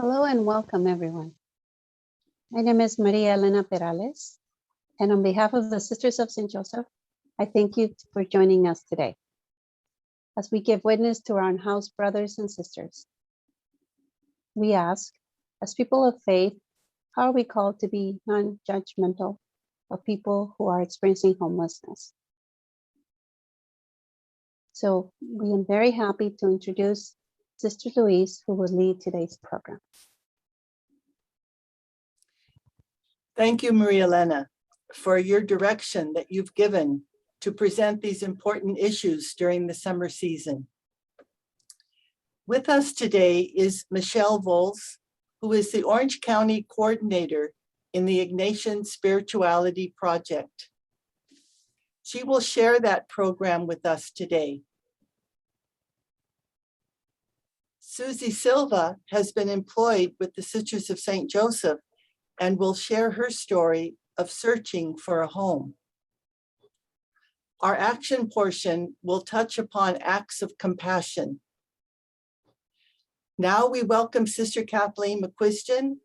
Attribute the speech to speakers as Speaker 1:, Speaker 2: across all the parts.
Speaker 1: Hello and welcome, everyone. My name is Maria Elena Perales, and on behalf of the Sisters of St. Joseph, I thank you for joining us today as we give witness to our unhoused brothers and sisters. We ask, as people of faith, how are we called to be non-judgmental of people who are experiencing homelessness? So we am very happy to introduce Sister Louise, who will lead today's program.
Speaker 2: Thank you, Maria Elena, for your direction that you've given to present these important issues during the summer season. With us today is Michelle Vols, who is the Orange County Coordinator in the Ignatian Spirituality Project. She will share that program with us today. Suzy Silva has been employed with the Sisters of St. Joseph and will share her story of searching for a home. Our action portion will touch upon acts of compassion. Now we welcome Sister Kathleen McQuiston,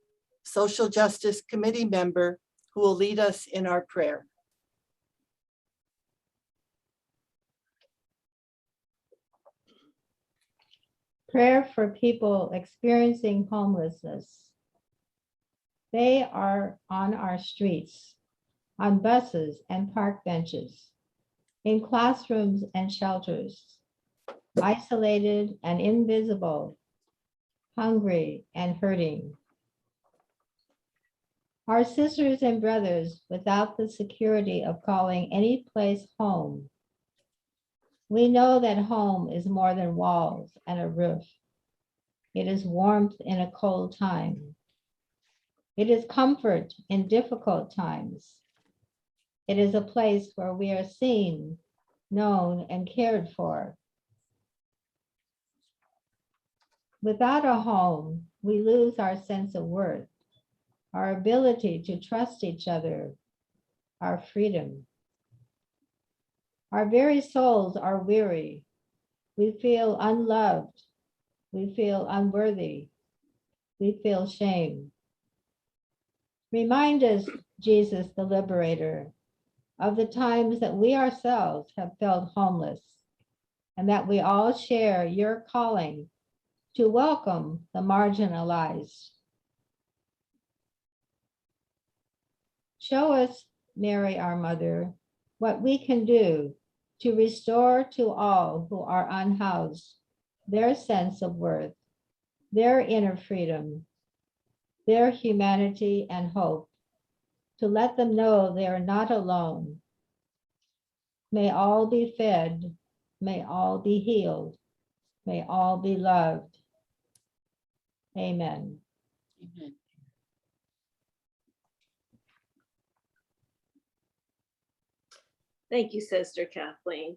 Speaker 2: Social Justice Committee member, who will lead us in our prayer.
Speaker 3: Prayer for people experiencing homelessness. They are on our streets, on buses and park benches, in classrooms and shelters, isolated and invisible, hungry and hurting. Our sisters and brothers without the security of calling any place home. We know that home is more than walls and a roof. It is warmth in a cold time. It is comfort in difficult times. It is a place where we are seen, known, and cared for. Without a home, we lose our sense of worth, our ability to trust each other, our freedom. Our very souls are weary. We feel unloved. We feel unworthy. We feel shame. Remind us, Jesus the Liberator, of the times that we ourselves have felt homeless, and that we all share your calling to welcome the marginalized. Show us, Mary, our mother, what we can do to restore to all who are unhoused their sense of worth, their inner freedom, their humanity and hope, to let them know they are not alone. May all be fed, may all be healed, may all be loved. Amen.
Speaker 2: Amen.
Speaker 4: Thank you, Sister Kathleen.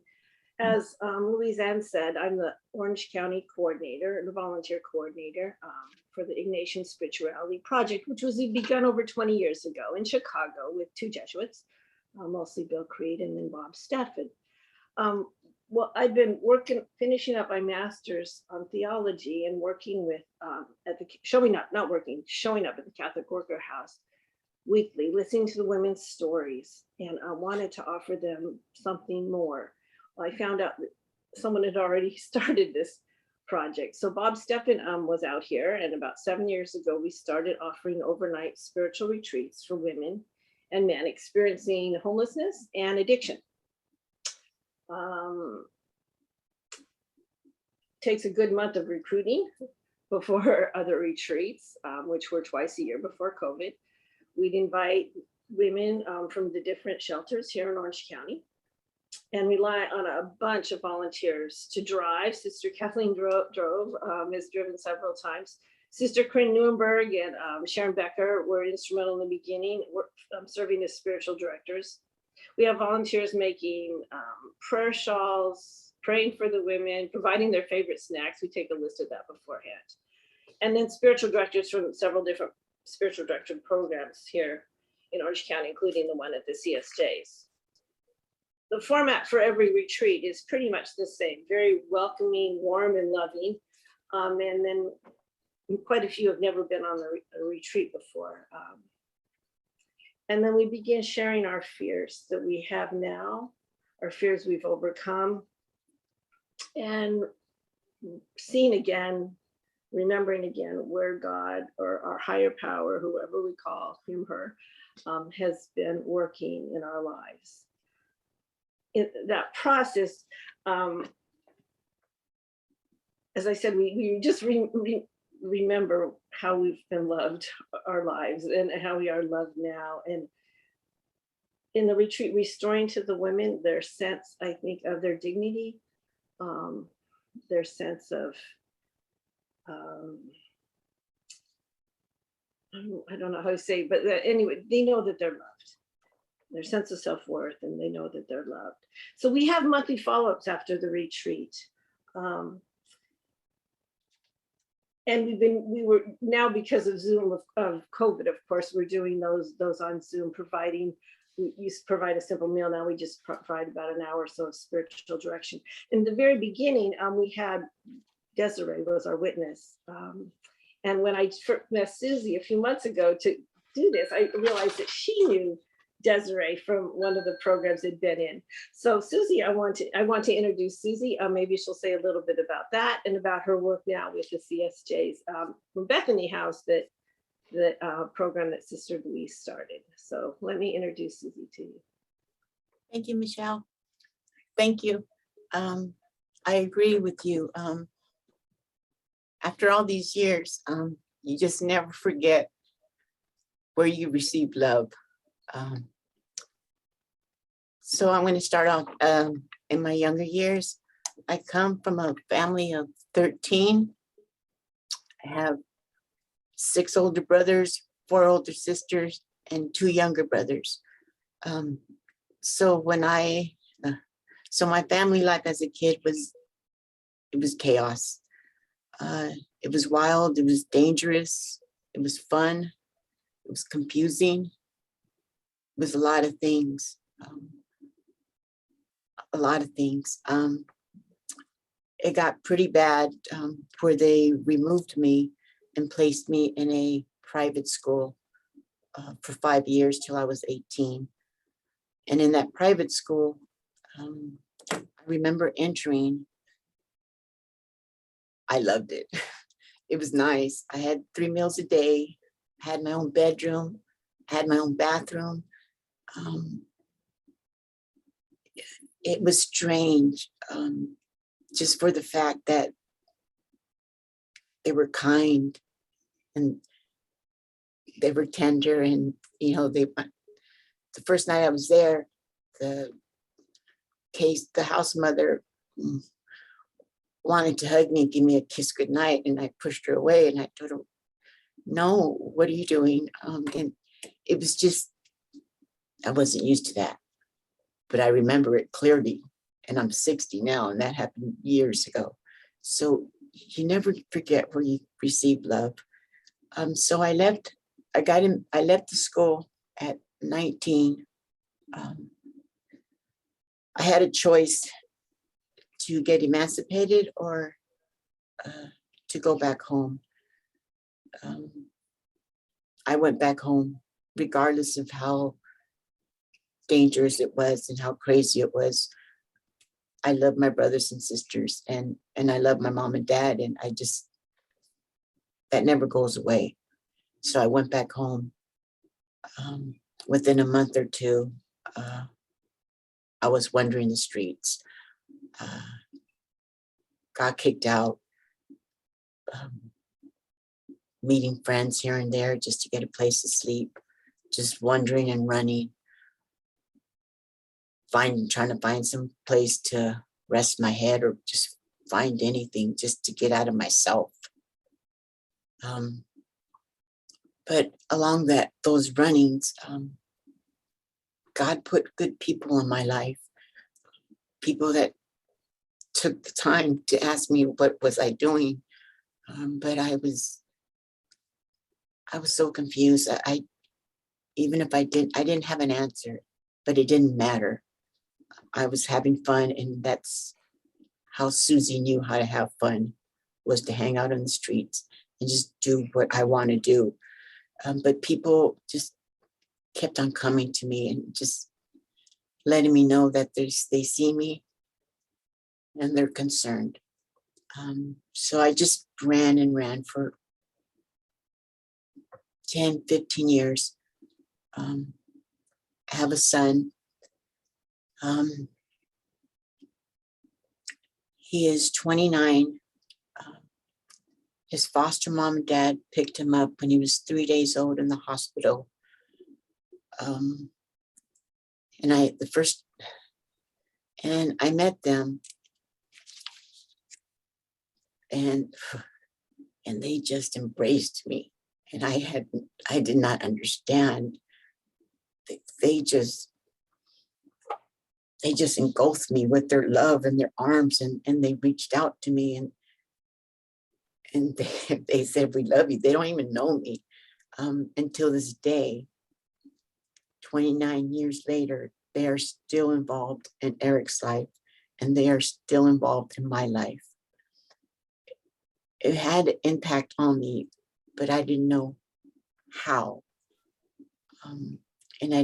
Speaker 4: As Louise Ann said, I'm the Orange County Coordinator, the volunteer coordinator for the Ignatian Spirituality Project, which was begun over 20 years ago in Chicago with two Jesuits, mostly Bill Creed and then Bob Stafford. Well, I've been finishing up my master's on theology and working with, showing up at the Catholic Worker House weekly, listening to the women's stories, and I wanted to offer them something more. Well, I found out that someone had already started this project. So Bob Steffen was out here, and about 7 years ago, we started offering overnight spiritual retreats for women and men experiencing homelessness and addiction. Takes a good month of recruiting before other retreats, which were twice a year before COVID. We'd invite women from the different shelters here in Orange County and rely on a bunch of volunteers to drive. Sister Kathleen has driven several times. Sister Corinne Nuremberg and Sharon Becker were instrumental in the beginning, serving as spiritual directors. We have volunteers making prayer shawls, praying for the women, providing their favorite snacks. We take a list of that beforehand. And then spiritual directors from several different spiritual director programs here in Orange County, including the one at the CSJs. The format for every retreat is pretty much the same, very welcoming, warm, and loving. And then quite a few have never been on a retreat before. And then we begin sharing our fears that we have now, our fears we've overcome, and seeing again, remembering again where God or our higher power, whoever we call him, her, has been working in our lives. In that process, as I said, we just remember how we've been loved our lives and how we are loved now. And in the retreat, restoring to the women their sense, I think, of their dignity, their sense of, I don't know how to say, but anyway, they know that they're loved, their sense of self-worth, and they know that they're loved. So we have monthly follow-ups after the retreat. And we were now, because of Zoom, of COVID, of course, we're doing those on Zoom, we used to provide a simple meal. Now we just provide about an hour or so of spiritual direction. In the very beginning, we had Desiree was our witness. And when I met Suzy a few months ago to do this, I realized that she knew Desiree from one of the programs they'd been in. So Suzy, I want to introduce Suzy. Maybe she'll say a little bit about that and about her work now with the CSJs from Bethany House, that program that Sister Louise started. So let me introduce Suzy to you.
Speaker 5: Thank you, Michelle. Thank you. I agree with you. After all these years, you just never forget where you received love. So I'm going to start off in my younger years. I come from a family of 13. I have 6 older brothers, 4 older sisters, and 2 younger brothers. So my family life as a kid was chaos. It was wild, it was dangerous, it was fun, it was confusing, it was a lot of things. It got pretty bad where they removed me and placed me in a private school for 5 years till I was 18. And in that private school, I remember entering. I loved it. It was nice. I had 3 meals a day, I had my own bedroom, I had my own bathroom. It was strange, just for the fact that they were kind and they were tender, and the first night I was there, the house mother wanted to hug me and give me a kiss goodnight, and I pushed her away and I told her, no, what are you doing? And it was just, I wasn't used to that, but I remember it clearly, and I'm 60 now, and that happened years ago. So you never forget where you receive love. So I left the school at 19. I had a choice to get emancipated or to go back home. I went back home regardless of how dangerous it was and how crazy it was. I love my brothers and sisters, and I love my mom and dad, and that never goes away. So I went back home. Within a month or two, I was wandering the streets, got kicked out, meeting friends here and there just to get a place to sleep, just wandering and running, trying to find some place to rest my head, or just find anything just to get out of myself. But along those runnings, God put good people in my life, people that took the time to ask me what was I doing. But I was so confused. I didn't have an answer, but it didn't matter. I was having fun, and that's how Suzy knew how to have fun, was to hang out on the streets and just do what I want to do. But people just kept on coming to me and just letting me know that they see me and they're concerned. So I just ran and ran for 10, 15 years. I have a son. He is 29. His foster mom and dad picked him up when he was 3 days old in the hospital. And I met them, and they just embraced me. And I did not understand. They just engulfed me with their love and their arms, and they reached out to me, and they said, "We love you." They don't even know me. Until this day, 29 years later, they are still involved in Eric's life, and they are still involved in my life. It had an impact on me, but I didn't know how. And I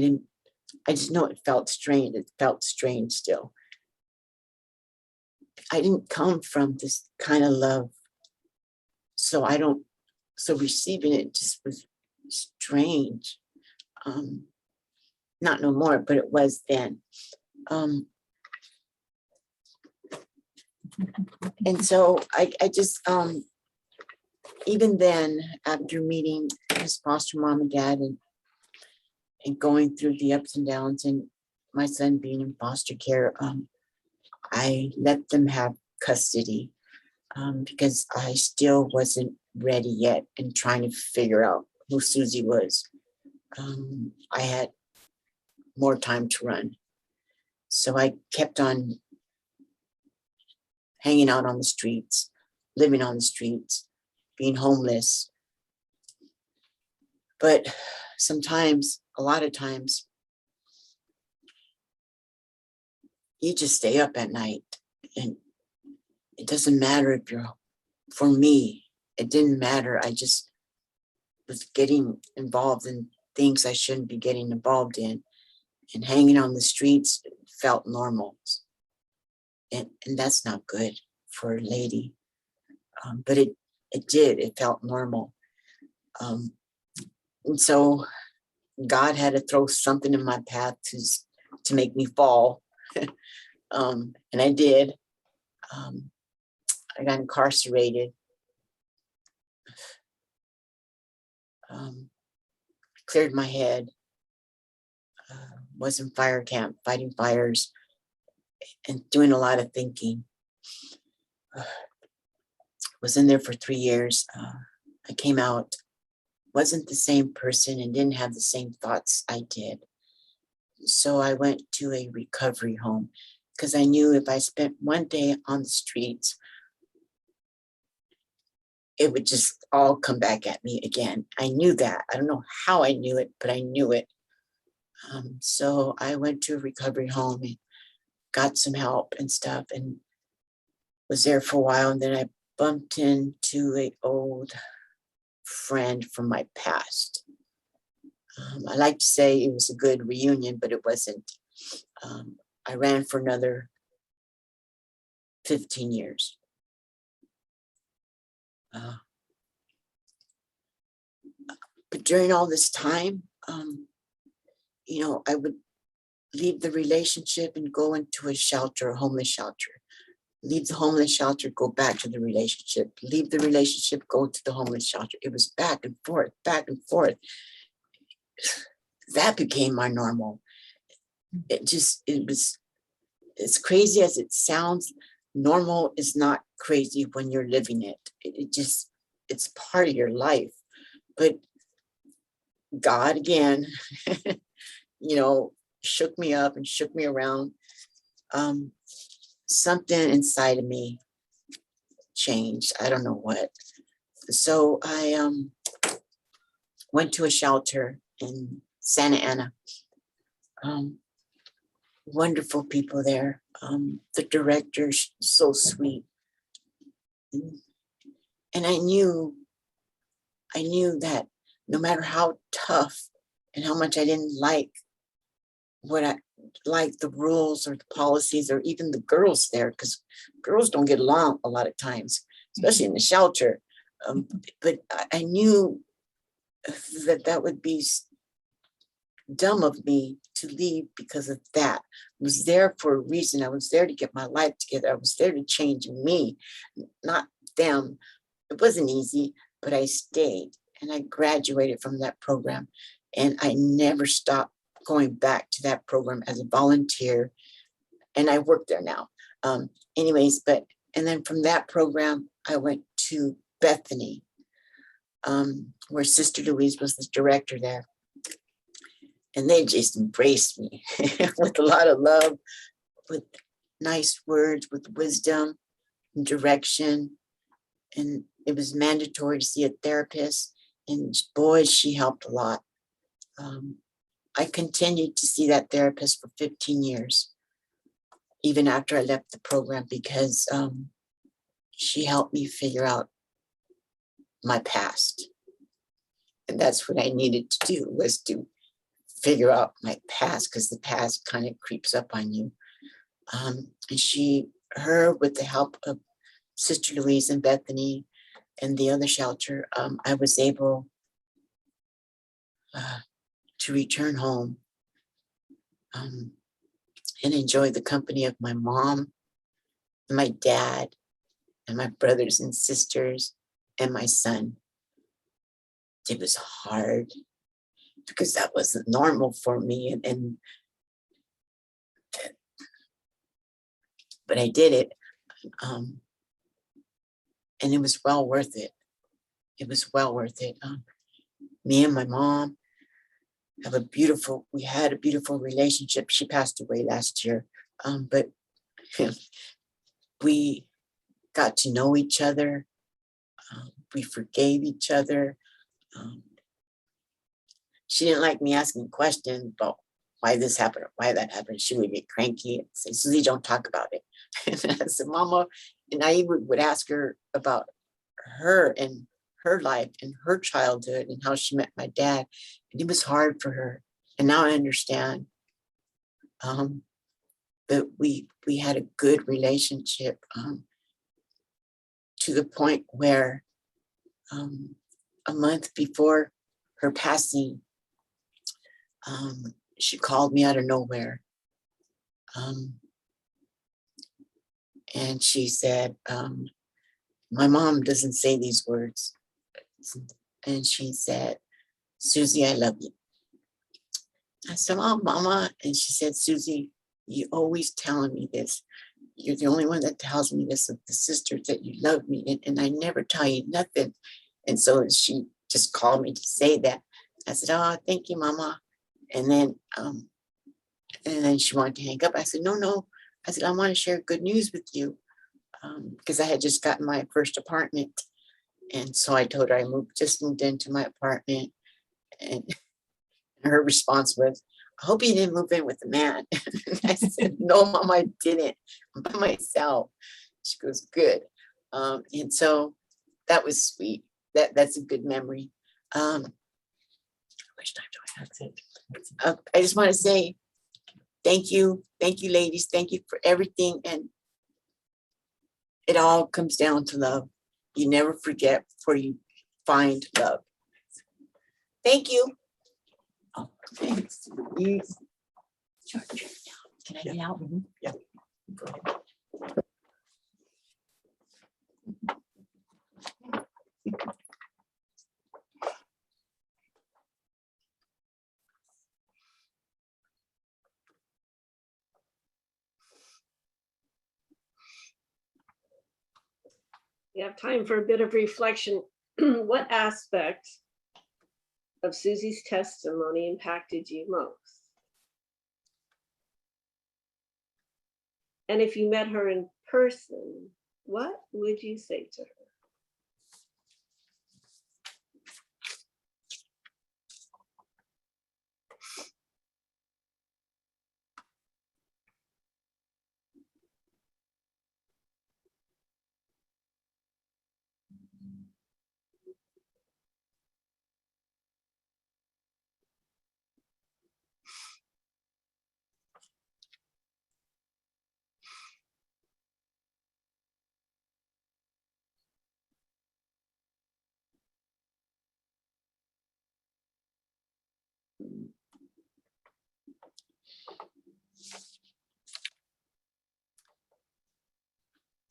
Speaker 5: just know it felt strange. It felt strange still. I didn't come from this kind of love. So receiving it just was strange. Not no more, but it was then. And so I just, even then, after meeting his foster mom and dad and going through the ups and downs and my son being in foster care, I let them have custody because I still wasn't ready yet and trying to figure out who Suzy was. I had more time to run. So I kept on hanging out on the streets, living on the streets, being homeless. But sometimes, a lot of times, you just stay up at night, and it doesn't matter if for me, it didn't matter. I just was getting involved in things I shouldn't be getting involved in, and hanging on the streets felt normal. And that's not good for a lady. But it felt normal. And so God had to throw something in my path to make me fall. And I did. I got incarcerated. Cleared my head. Was in fire camp, fighting fires and doing a lot of thinking. Was in there for 3 years. I came out, wasn't the same person and didn't have the same thoughts I did. So I went to a recovery home because I knew if I spent one day on the streets, it would just all come back at me again. I knew that. I don't know how I knew it, but I knew it. So I went to a recovery home and got some help and stuff and was there for a while. And then I bumped into an old friend from my past. I like to say it was a good reunion, but it wasn't. I ran for another 15 years. But during all this time, I would leave the relationship and go into a shelter, a homeless shelter. Leave the homeless shelter, go back to the relationship. Leave the relationship, go to the homeless shelter. It was back and forth, back and forth. That became my normal. It's crazy as it sounds. Normal is not crazy when you're living it. It's part of your life. But God again, shook me up and shook me around. Something inside of me changed. I don't know what. So I went to a shelter in Santa Ana. Wonderful people there. The director's so sweet. And I knew I knew that no matter how tough and how much I didn't like the rules or the policies or even the girls there, because girls don't get along a lot of times, especially in the shelter. But I knew that would be dumb of me to leave because of that. I was there for a reason. I was there to get my life together. I was there to change me, not them. It wasn't easy, but I stayed and I graduated from that program. And I never stopped going back to that program as a volunteer. And I work there now. And then from that program, I went to Bethany, where Sister Louise was the director there. And they just embraced me with a lot of love, with nice words, with wisdom and direction. And it was mandatory to see a therapist. And boy, she helped a lot. I continued to see that therapist for 15 years, even after I left the program, because she helped me figure out my past. And that's what I needed to do, was to figure out my past, because the past kind of creeps up on you. And with the help of Sister Louise and Bethany and the other shelter, I was able to return home and enjoy the company of my mom, and my dad, and my brothers and sisters, and my son. It was hard because that wasn't normal for me, but I did it, and it was well worth it. It was well worth it. Me and my mom we had a beautiful relationship. She passed away last year, but we got to know each other. We forgave each other. She didn't like me asking questions about why this happened or why that happened. She would get cranky and say, Suzy, don't talk about it. And I said, Mama, and I would ask her about her and her life and her childhood and how she met my dad. And it was hard for her. And now I understand that we had a good relationship, to the point where a month before her passing, she called me out of nowhere. And she said, my mom doesn't say these words. And she said, Suzy, I love you. I said, oh, Mama. And she said, Suzy, you always telling me this. You're the only one that tells me this of the sisters, that you love me. And I never tell you nothing. And so she just called me to say that. I said, oh, thank you, Mama. And then she wanted to hang up. I said, no. I said, I want to share good news with you, because I had just gotten my first apartment. And so I told her I just moved into my apartment. And her response was, I hope you didn't move in with a man. I said, no, Mom, I didn't. I'm by myself. She goes, good. And so that was sweet. That's a good memory. How much time do I have? That's it. I just want to say thank you. Thank you, ladies. Thank you for everything. And it all comes down to love. You never forget before you find love. Thank you. Oh, thanks. Yes. Sure. Can I get out?
Speaker 2: Yeah.
Speaker 5: Go ahead.
Speaker 4: We have time for a bit of reflection. What aspect of Suzy's testimony impacted you most? And if you met her in person, what would you say to her?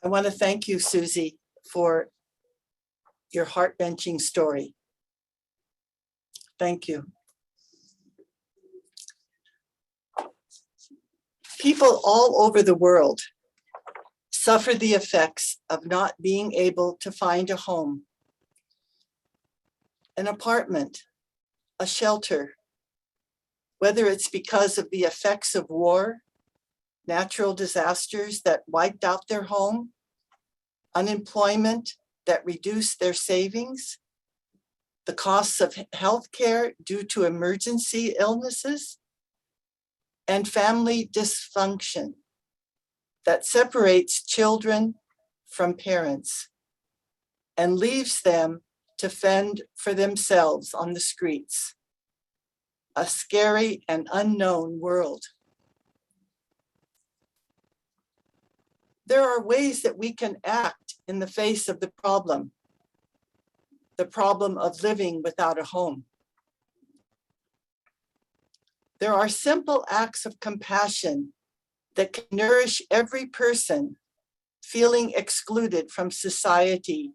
Speaker 2: I want to thank you, Suzy, for your heart-wrenching story. Thank you. People all over the world suffer the effects of not being able to find a home, an apartment, a shelter, whether it's because of the effects of war, natural disasters that wiped out their home, unemployment that reduced their savings, the costs of healthcare due to emergency illnesses, and family dysfunction that separates children from parents and leaves them to fend for themselves on the streets. A scary and unknown world. There are ways that we can act in the face of the problem of living without a home. There are simple acts of compassion that can nourish every person feeling excluded from society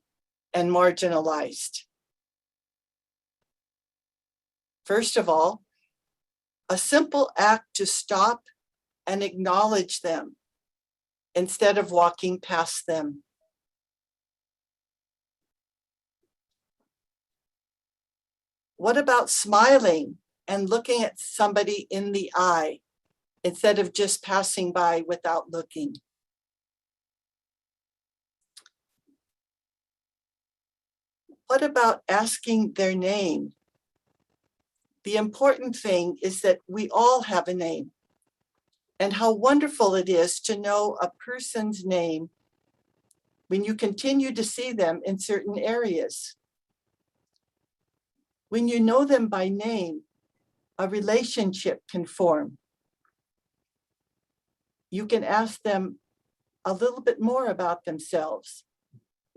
Speaker 2: and marginalized. First of all, a simple act to stop and acknowledge them instead of walking past them. What about smiling and looking at somebody in the eye instead of just passing by without looking? What about asking their name? The important thing is that we all have a name, and how wonderful it is to know a person's name when you continue to see them in certain areas. When you know them by name, a relationship can form. You can ask them a little bit more about themselves,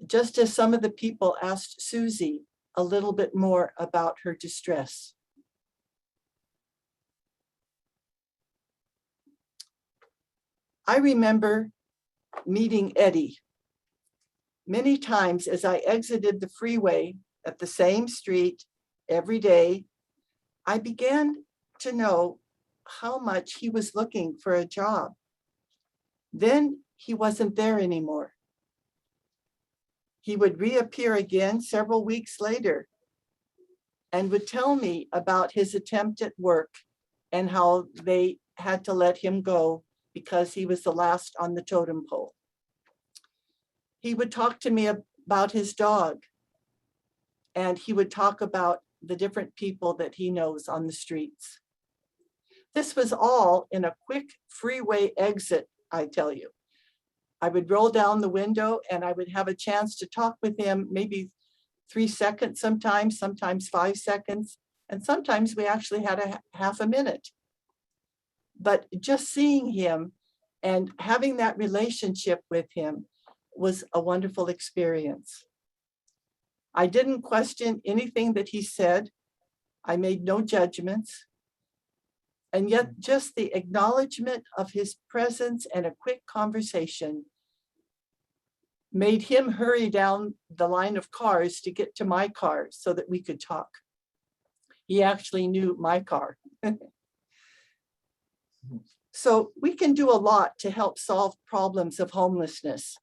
Speaker 2: just as some of the people asked Suzy a little bit more about her distress. I remember meeting Eddie many times as I exited the freeway at the same street every day. I began to know how much he was looking for a job. Then he wasn't there anymore. He would reappear again several weeks later and would tell me about his attempt at work and how they had to let him go because he was the last on the totem pole. He would talk to me about his dog, and he would talk about the different people that he knows on the streets. This was all in a quick freeway exit, I tell you. I would roll down the window and I would have a chance to talk with him, maybe 3 seconds sometimes 5 seconds, and sometimes we actually had a half a minute. But just seeing him and having that relationship with him was a wonderful experience. I didn't question anything that he said. I made no judgments. And yet just the acknowledgement of his presence and a quick conversation made him hurry down the line of cars to get to my car so that we could talk. He actually knew my car. So we can do a lot to help solve problems of homelessness.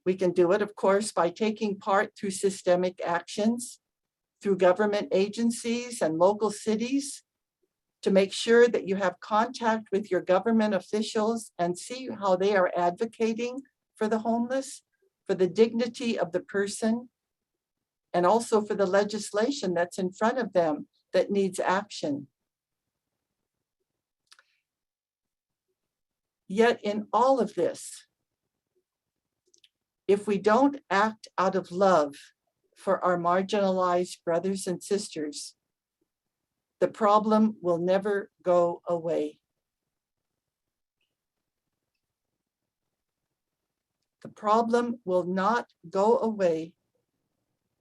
Speaker 2: We can do it, of course, by taking part through systemic actions, through government agencies and local cities, to make sure that you have contact with your government officials and see how they are advocating for the homeless, for the dignity of the person, and also for the legislation that's in front of them that needs action. Yet in all of this, if we don't act out of love for our marginalized brothers and sisters, the problem will never go away. The problem will not go away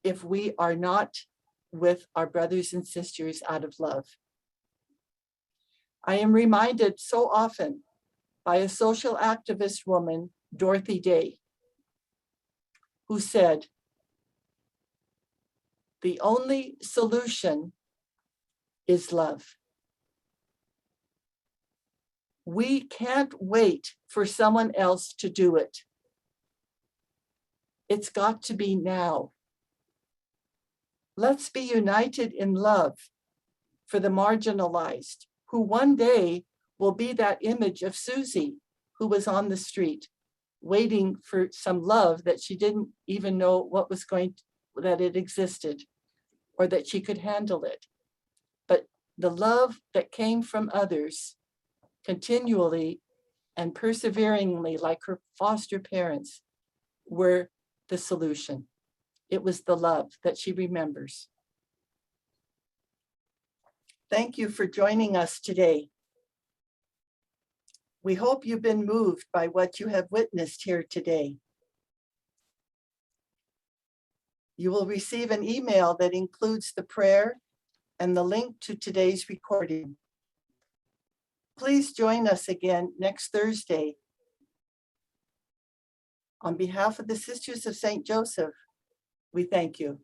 Speaker 2: if we are not with our brothers and sisters out of love. I am reminded so often by a social activist woman, Dorothy Day. who said, "The only solution is love." We can't wait for someone else to do it. It's got to be now. Let's be united in love for the marginalized, who one day will be that image of Suzy, who was on the street, waiting for some love that she didn't even know what was that it existed, or that she could handle it. But the love that came from others continually and perseveringly, like her foster parents, were the solution. It was the love that she remembers. Thank you for joining us today. We hope you've been moved by what you have witnessed here today. You will receive an email that includes the prayer and the link to today's recording. Please join us again next Thursday. On behalf of the Sisters of St. Joseph, we thank you.